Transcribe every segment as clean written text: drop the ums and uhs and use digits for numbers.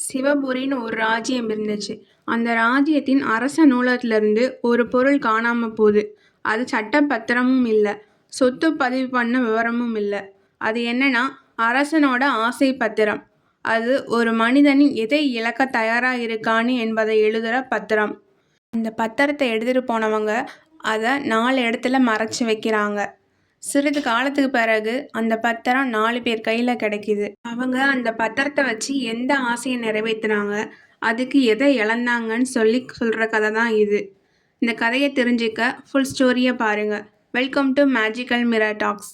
சிவபுரின்னு ஒரு ராஜ்யம் இருந்துச்சு. அந்த ராஜ்யத்தின் அரச நூலகத்திலிருந்து ஒரு பொருள் காணாம போகுது. அது சட்ட பத்திரமும் இல்ல. சொத்து பதிவு பண்ண விவரமும் இல்ல. அது என்னன்னா அரசனோட ஆசை பத்திரம். அது ஒரு மனிதனின் எதை இழக்க தயாரா இருக்கான்னு என்பதை எழுதுற பத்திரம். அந்த பத்திரத்தை எடுத்துட்டு போனவங்க அதை 4 இடத்துல மறைச்சு வைக்கிறாங்க. சிறிது காலத்துக்கு பிறகு அந்த பத்திரம் 4 பேர் கையில கிடைக்குது. அவங்க அந்த பத்திரத்தை வச்சு எந்த ஆசையை நிறைவேற்றினாங்க, அதுக்கு எதை இழந்தாங்கன்னு சொல்ற கதை தான் இது. இந்த கதையை தெரிஞ்சுக்க ஃபுல் ஸ்டோரியை பாருங்க. Welcome to magical mirror talks.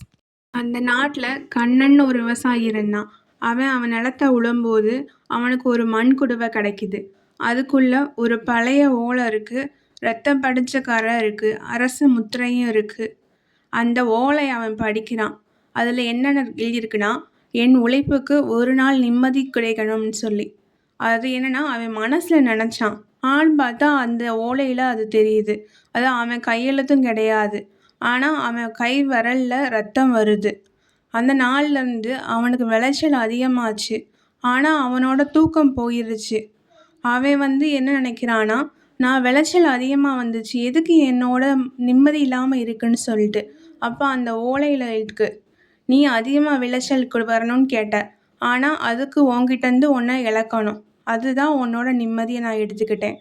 அந்த நாட்டில் கண்ணன் ஒரு விவசாயி இருந்தான். அவன் நிலத்தை உழும்போது அவனுக்கு ஒரு மண் குடுவை கிடைக்குது. அதுக்குள்ள ஒரு பழைய ஓலை இருக்கு, ரத்தம் படிச்ச கரை இருக்கு, அரச முத்திரையும் இருக்கு. அந்த ஓலை அவன் படிக்கிறான். அதில் என்னென்ன எழுதியிருக்குன்னா, என் உழைப்புக்கு ஒரு நாள் நிம்மதி கிடைக்கணும்னு சொல்லி. அது என்னன்னா அவன் மனசில் நினச்சான். ஆன்னு பார்த்தா அந்த ஓலையில் அது தெரியுது. அது அவன் கையெழுத்தும் கிடையாது. ஆனால் அவன் கை விரலில் ரத்தம் வருது. அந்த நாள்லேருந்து அவனுக்கு விளைச்சல் அதிகமாச்சு. ஆனால் அவனோட தூக்கம் போயிருச்சு. அவன் என்ன நினைக்கிறான்னா, நான் விளைச்சல் அதிகமாக வந்துச்சு, எதுக்கு என்னோட நிம்மதி இல்லாமல் இருக்குன்னு சொல்லிட்டு. அப்போ அந்த ஓலையில் இருக்கு, நீ அதிகமாக விளைச்சல் வரணும்னு கேட்ட, ஆனால் அதுக்கு உன்கிட்டேருந்து ஒன்றை இழக்கணும். அதுதான் உன்னோட நிம்மதியை நான் எடுத்துக்கிட்டேன்.